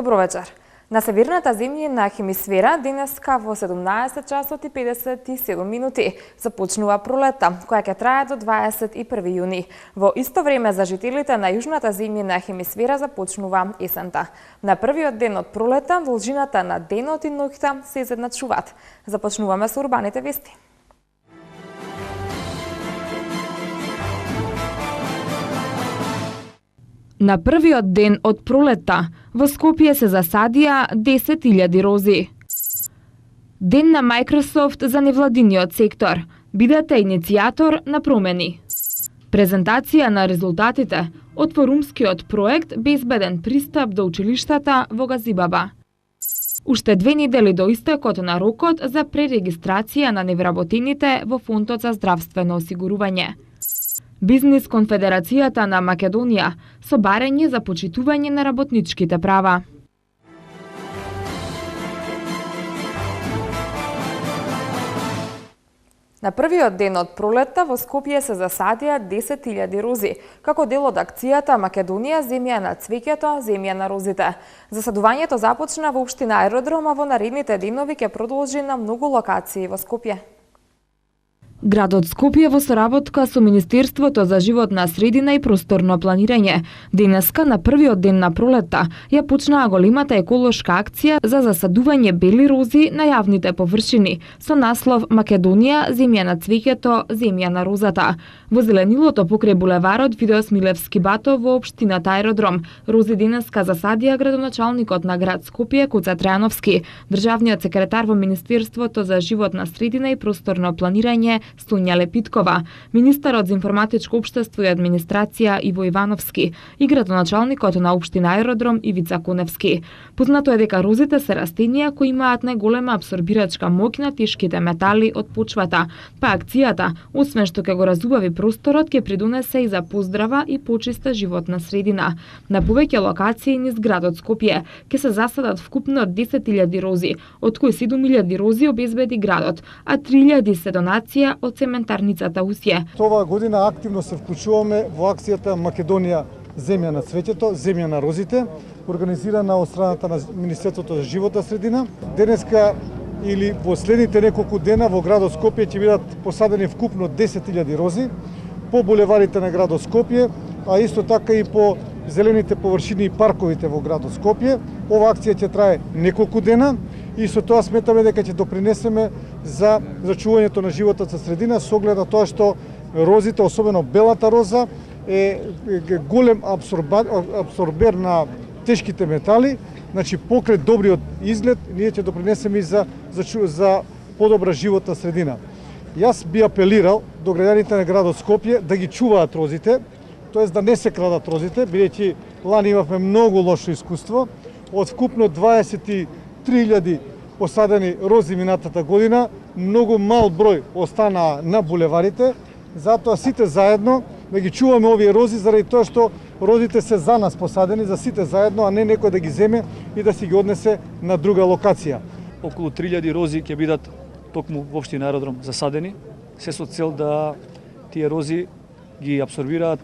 Добро вечер. На северната земјина хемисфера денеска во 17 часот и 57 минути започнува пролета, која ќе трае до 21 јуни. Во исто време за жителите на јужната земјина хемисфера започнува есента. На првиот ден од пролета должината на денот и ноќта се изедначуваат. Започнуваме со урбаните вести. На првиот ден од пролета во Скопје се засадија 10.000 рози. Ден на Microsoft за невладиниот сектор. Бидете иницијатор на промени. Презентација на резултатите од форумскиот проект Безбеден пристап до училиштата во Газибаба. Уште 2 недели до истекот на рокот за пререгистрација на невработените во Фондот за здравствено осигурување. Бизнис Конфедерацијата на Македонија со барање за почитување на работничките права. На првиот ден од пролета во Скопје се засадија 10.000 рози, како дел од акцијата Македонија земја на цвеќето, земја на розите. Засадувањето започна во општина Аеродром, а во наредните денови ќе продолжи на многу локации во Скопје. Градот Скопје во соработка со Министерството за животна средина и просторно планирање денеска на првиот ден на пролета ја почнаа големата еколошка акција за засадување бели рози на јавните површини со наслов Македонија, земја на цвеќето, земја на розата. Во зеленилото покрај булеварот Видос Милевски Бато во општината Аеродром рози денеска засадија градоначалникот на град Скопје Куца Трајановски, државниот секретар во Министерството за животна средина и просторно планирање Сонја Лепиткова, министерот за информатичко општество и администрација Иво Ивановски и градоначалникот на општина Аеродром Ивица Коневски. Познато е дека розите се растенија кои имаат најголема абсорбирачка моќ на тешките метали од почвата, па акцијата, освен што ќе го разубави просторот, ќе придонесе и за поздрава и почиста животна средина. На повеќе локации низ градот Скопје ќе се засадат вкупно 10.000 рози, од кои 7.000 рози обезбеди градот, а 3.000 се донација од цементарницата Усје. Оваа година активно се вклучуваме во акцијата Македонија земја на цвеќето, земја на розите, организирана од страната на Министерството за животна средина. Денеска или во следните неколку дена во градот Скопје ќе бидат посадени вкупно 10.000 рози по булеварите на градот Скопје, а исто така и по зелените површини и парковите во градот Скопје. Ова акција ќе трае неколку дена и со тоа сметаме дека ќе допринесеме за зачувањето на животната средина со оглед на тоа што розите, особено белата роза, е голем абсорбер на тешките метали. Значи, покрај добриот изглед, ние ќе допринесеме и за подобра животна средина. Јас би апелирал до граѓаните на градот Скопје да ги чуваат розите, тоест да не се крадат розите, бидејќи лани имавме многу лошо искуство. Од вкупно 23.000 посадени рози минатата година, многу мал број остана на булеварите, затоа сите заедно да ги чуваме овие рози, заради тоа што розите се за нас посадени, за сите заедно, а не некој да ги земе и да си ги однесе на друга локација. Околу 3.000 рози ќе бидат токму во општина Аеродром засадени, се со цел да тие рози ги абсорбираат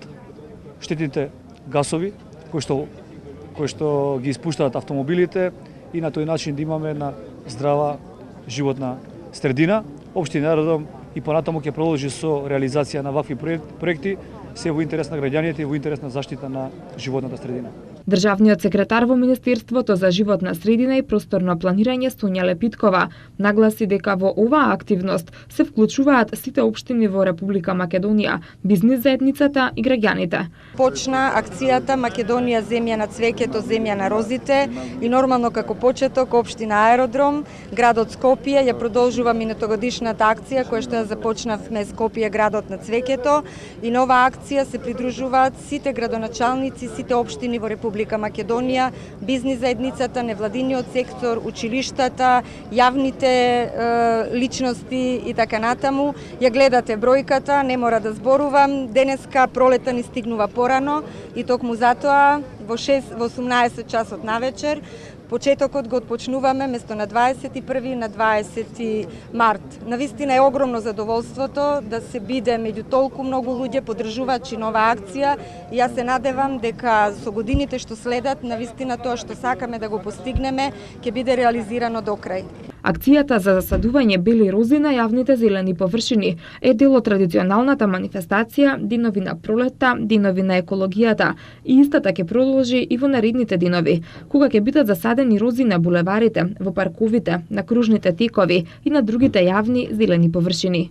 штетните гасови кои што ги испуштаат автомобилите и на тој начин да имаме една здрава животна средина. Општина Аеродром и понатаму ќе продолжи со реализација на вакви проекти, се во интерес на граѓаните и во интерес на заштита на животната средина. Државниот секретар во Министерството за животна средина и просторно планирање Сонја Лепиткова нагласи дека во оваа активност се вклучуваат сите општини во Република Македонија, бизнис заедницата и граѓаните. Почна акцијата Македонија земја на цвеќето, земја на розите и нормално како почеток општина Аеродром, градот Скопје ја продолжува минатогодишната акција која што ја започнавме Скопје градот на цвеќето и на оваа акција се придружуваат сите градоначалници, сите општини во Република Македонија, бизнис заедницата, невладиниот сектор, училиштата, јавните личности и така натаму. Ја гледате бројката, не мора да зборувам. Денеска пролета ни стигнува порано и токму затоа во 18 часот навечер Почетокот го отпочнуваме место на 21 на 20 март. Навистина е огромно задоволството да се биде меѓу толку многу луѓе поддржувачи нова акција и јас се надевам дека со годините што следат навистина тоа што сакаме да го постигнеме ќе биде реализирано до крај. Акцијата за засадување бели рози на јавните зелени површини е дел од традиционалната манифестација Динови на пролетта, Динови на екологијата и истата ќе продолжи и во наредните динови, кога ќе бидат засадени рози на булеварите, во парковите, на кружните тикови и на другите јавни зелени површини.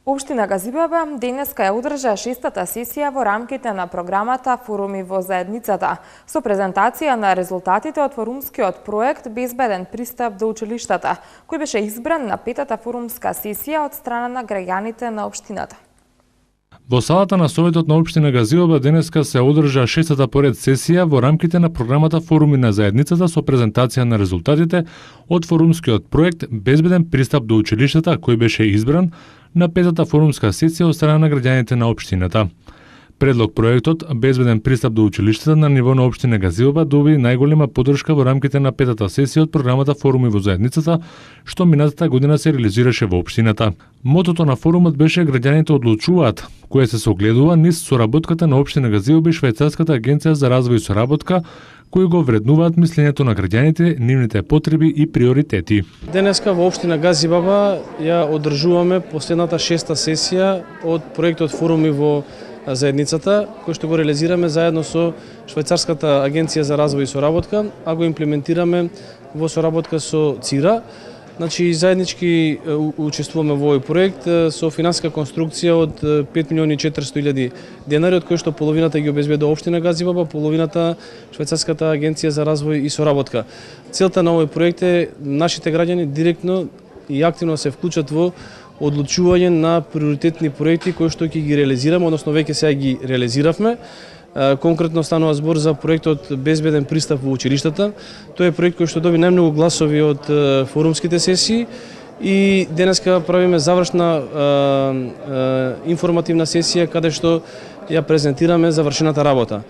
Општина Газибаба денеска ја одржа 6-та сесија во рамките на програмата Форуми во заедницата, со презентација на резултатите од форумскиот проект Безбеден пристап до училиштата, кој беше избран на 5-та форумска сесија од страна на граѓаните на општината. Во салата на Советот на општина Газибаба денеска се одржа 6-та поред сесија во рамките на програмата Форуми на заедницата со презентација на резултатите од форумскиот проект Безбеден пристап до училиштата, кој беше избран на 5-та форумска сесија од страна на граѓаните на општината. Предлог проектот Безбеден пристап до училиштата на ниво на општина Газибаба доби најголема поддршка во рамките на 5-та сесија од програмата Форуми во заедницата, што минатата година се реализираше во општината. Мотото на форумот беше граѓаните одлучуваат, кое се согледува низ соработката на општина Газибаба и Швајцарската агенција за развој и соработка, кои го вреднуваат мислењето на граѓаните, нивните потреби и приоритети. Денеска во општина Газибаба ја одржуваме последната 6-та сесија од проектот Форуми во заедницата, кој што го реализираме заедно со Швајцарската агенција за развој и соработка, а го имплементираме во соработка со ЦИРА. Значи, заеднички учествуваме во овој проект со финансиска конструкција од 5.400.000 денари, од кои што половината ги обезбедува општина Газибаба, половината Швајцарската агенција за развој и соработка. Целта на овој проект е нашите граѓани директно и активно се вклучат во одлучување на приоритетни проекти кои што ќе ги реализираме, односно веќе сега ги реализиравме. Конкретно станува збор за проектот Безбеден пристап во училиштата. Тој е проект кој што доби најмногу гласови од форумските сесии и денеска правиме завршна информативна сесија каде што ја презентираме завршената работа.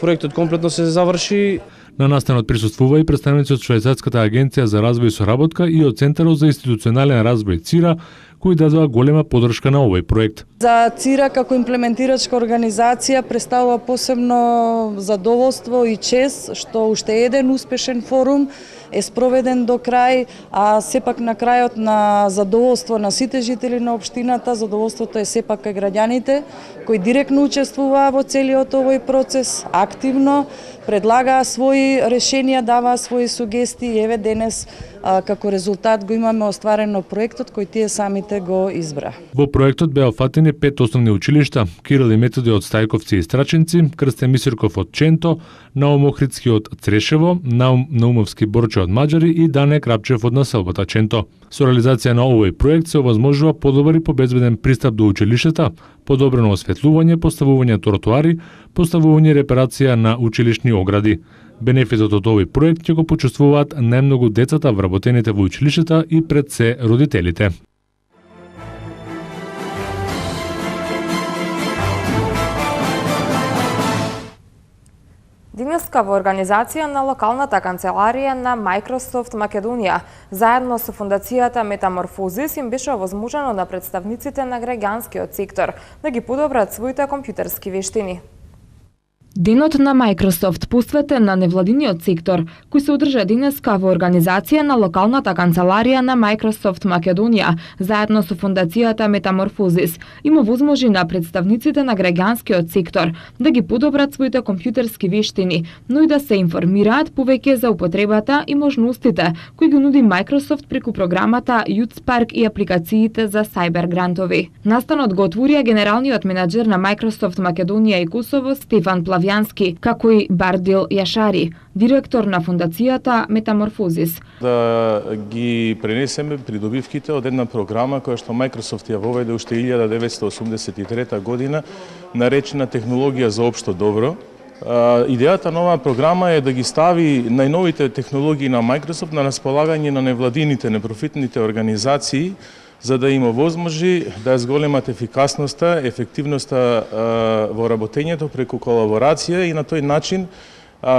Проектот комплетно се заврши. На настанот присуствува и представници од Швајцарската агенција за развој и соработка и од Центарот за институционален развој ЦИРА, кои дадоа голема поддршка на овој проект. За ЦИРА како имплементирачка организација представува посебно задоволство и чест што уште еден успешен форум е спроведен до крај, а сепак на крајот на задоволство на сите жители на општината, задоволството е сепак кај граѓаните кои директно учествуваа во целиот овој процес, активно предлагаа своји решенија, даваа своји сугестии. Еве денес како резултат го имаме остварено проектот кој тие самите го избра. Во проектот беа офатени 5 основни училишта: Кирил и Методи од Стајковци и Страченци, Крстен Мисирков од Ченто, Наум Охридски од Црешево, Наум Наумовски Борче од Маџари и Дане Крапчев од населбата Ченто. Со реализација на овој проект се овозможува подобар и побезбеден пристап до училиштата, подобрено осветлување, поставување тротоари, поставување репарација на училишни огради. Бенефитот од овој проект ќе го почувствуваат најмногу децата вработените во училиштата и пред се родителите. Денеска во организација на локалната канцеларија на Microsoft Македонија, заедно со фондацијата Метаморфозис, им беше овозможено на представниците на граѓанскиот сектор да ги подобрат своите компјутерски вештини. Денот на Microsoft посветен на невладиниот сектор, кој се одржа денеска во организација на локалната канцеларија на Microsoft Македонија, заедно со фондацијата Метаморфозис, им овозможи на представниците на граѓанскиот сектор да ги подобрат своите компјутерски вештини, но и да се информираат повеќе за употребата и можностите кои ги нуди Microsoft преку програмата YouthSpark и апликациите за сајбер грантови. Настанот го отворија генералниот менаџер на Microsoft Македонија и Косово Стефан Плавјански, како и Бардил Јашари, директор на фондацијата Метаморфозис. Да ги пренесеме придобивките од една програма која што Microsoft ја воведе уште 1983 година, наречена технологија за општо добро. Идејата на оваа програма е да ги стави најновите технологии на Microsoft на располагање на невладините, непрофитните организации за да им овозможи да зголемат ефикасноста, ефективноста во работењето преку колаборација и на тој начин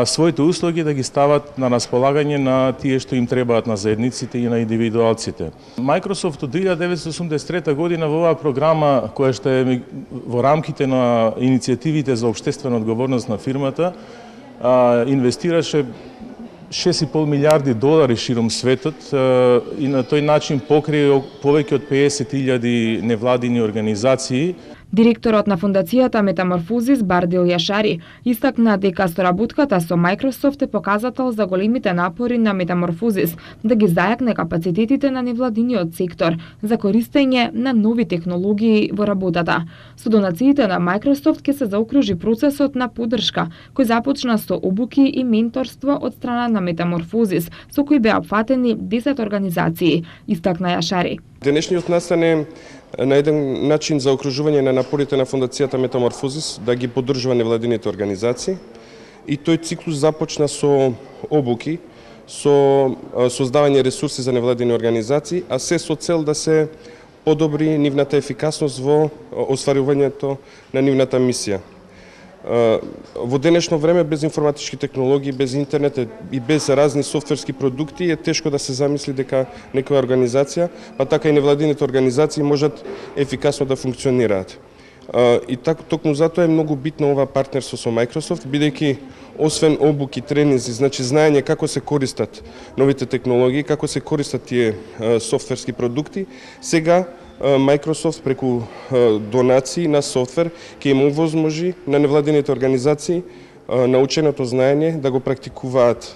своите услуги да ги стават на располагање на тие што им требаат на заедниците и на индивидуалците. Microsoft од 1983 година во оваа програма, која што е во рамките на иницијативите за општествена одговорност на фирмата, инвестираше $6,5 милиарди широм светот и на тој начин покрие повеќе од 50.000 невладини организации. Директорот на фондацијата Метаморфозис Бардил Јашари истакна дека соработката со Microsoft е показател за големите напори на Метаморфозис да ги зајакне капацитетите на невладиниот сектор за користење на нови технологии во работата. Со донациите на Microsoft ќе се заокружи процесот на поддршка кој започна со обуки и менторство од страна на Метаморфозис, со кој беа опфатени 10 организации, истакна Јашари. Денешниот настан е на еден начин за окружување на напорите на фондацијата Метаморфозис да ги поддржува невладините организации и тој циклус започна со обуки, со создавање ресурси за невладини организации, а се со цел да се подобри нивната ефикасност во остварувањето на нивната мисија. Во денешно време без информатички технологии, без интернет и без разни софтверски продукти е тешко да се замисли дека некоја организација, па така и невладините организации можат ефикасно да функционираат. И токму затоа е многу битно ова партнерство со Microsoft, бидејќи освен обуки, тренинзи, значи знаење како се користат новите технологии, како се користат тие софтверски продукти, сега Microsoft преку донации на софтвер ќе им овозможи на невладините организации наученото знаење да го практикуваат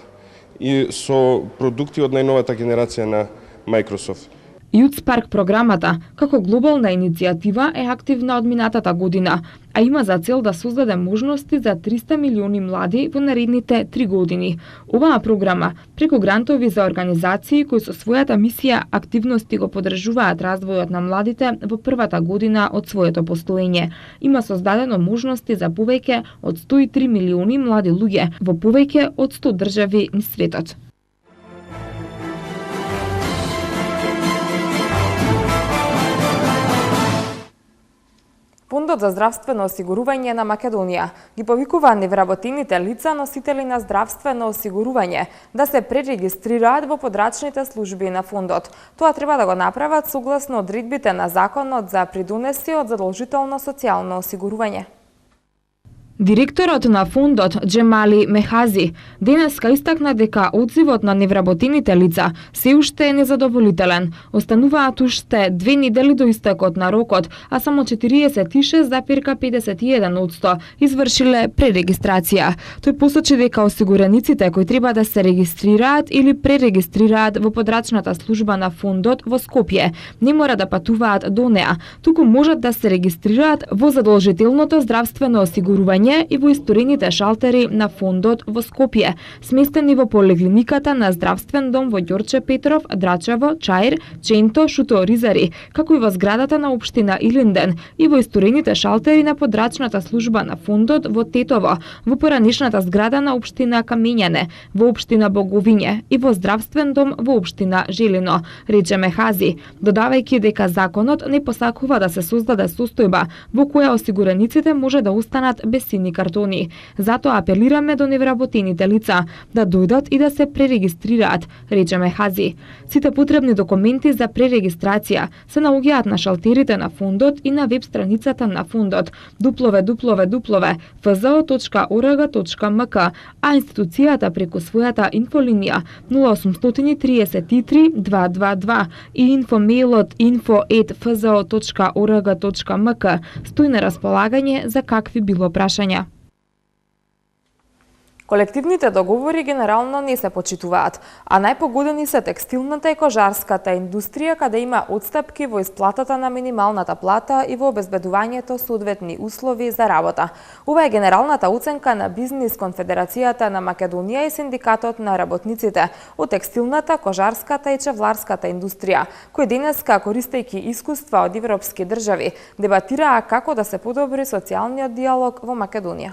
и со продукти од најновата генерација на Microsoft. Youth Spark програмата, како глобална иницијатива, е активна од минатата година, а има за цел да создаде можности за 300 милиони млади во наредните 3 години. Оваа програма, преку грантови за организации кои со својата мисија активности го поддржуваат развојот на младите во првата година од своето постоење, има создадено можности за повеќе од 103 милиони млади луѓе во повеќе од 100 држави низ светот. Фондот за здравствено осигурување на Македонија ги повикува невработените лица носители на здравствено осигурување да се пререгистрираат во подрачните служби на фондот. Тоа треба да го направат согласно одредбите на Законот за придонеси од задолжително социјално осигурување. Директорот на фондот Джемали Мехази денеска истакна дека одзивот на невработените лица се уште е незадоволителен. Остануваат уште 2 недели до истекот на рокот, а само 46,51% извршиле пререгистрација. Тој посочи дека осигураниците кои треба да се регистрираат или пререгистрираат во подрачната служба на фондот во Скопје не мора да патуваат до неа, туку можат да се регистрираат во задолжителното здравствено осигурување и во историните шалтери на фондот во Скопје, сместени во поликлиниката на здравствен дом во Ѓорче Петров, Драчево, Чаир, Ченто, Шуто, Ризари, како и во зградата на општина Илинден и во историните шалтери на подрачната служба на фондот во Тетово, во поранешната зграда на општина Камењане, во општина Боговиње и во здравствен дом во општина Желино, рече Мехази, додавајќи дека законот не посакува да се создаде состојба во која осигураниците може да останат без сини картони. Затоа апелираме до невработените лица да дојдат и да се пререгистрираат, рече Мехази. Сите потребни документи за пререгистрација се наоѓаат на шалтерите на фондот и на веб страницата на фондот www.fzo.org.mk, а институцијата преку својата инфолинија 0833 222 и инфомейлот info@fzo.org.mk стои на располагање за какви било прашања. Колективните договори генерално не се почитуваат, а најпогодени се текстилната и кожарската индустрија, каде има отстапки во исплатата на минималната плата и во обезбедувањето соодветни услови за работа. Ова е генералната оценка на Бизнис конфедерацијата на Македонија и синдикатот на работниците од текстилната, кожарската и чевларската индустрија, кои денеска, користејќи искуства од европски држави, дебатираа како да се подобри социјалниот диалог во Македонија.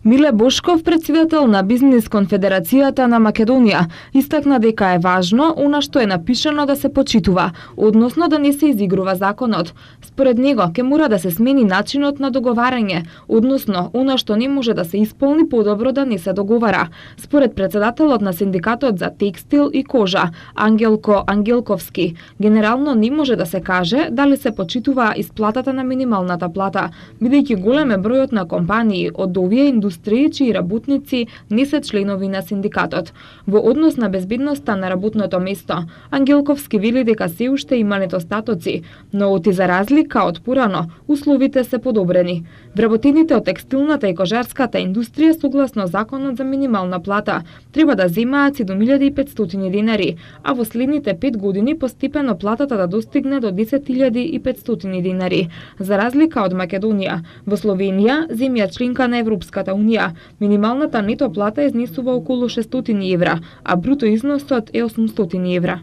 Миле Бошков, председател на Бизнис конфедерацијата на Македонија, истакна дека е важно она што е напишано да се почитува, односно да не се изигрува законот. Според него ќе мора да се смени начинот на договарање, односно она што не може да се исполни подобро да не се договара. Според председателот на синдикатот за текстил и кожа, Ангелко Ангелковски, генерално не може да се каже дали се почитува исплатата на минималната плата, бидејќи голем е бројот на компании од овие индустрии чии работници не се членови на синдикатот. Во однос на безбедноста на работното место, Ангелковски вели дека се уште има недостатоци, но оти за разлика од порано, условите се подобрени. Вработените од текстилната и кожарската индустрија согласно законот за минимална плата треба да земаат 7.500 денари, а во следните 5 години постепено платата да достигне до 10.500 денари. За разлика од Македонија, во Словенија, земја членка на Европската Унија, минималната нето плата изнесува околу 600 евра, а бруто износот е 800 евра.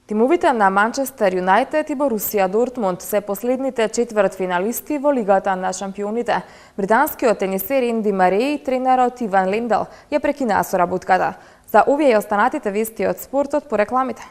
Тимовите на Манчестер Юнайтед и Борусија Дортмунд се последните четвртфиналисти во Лигата на шампионите. Британскиот тенисер Енди Мареј и тренерот Иван Лендал ја прекинаа соработката. За овие и останатите вести од спортот по рекламите.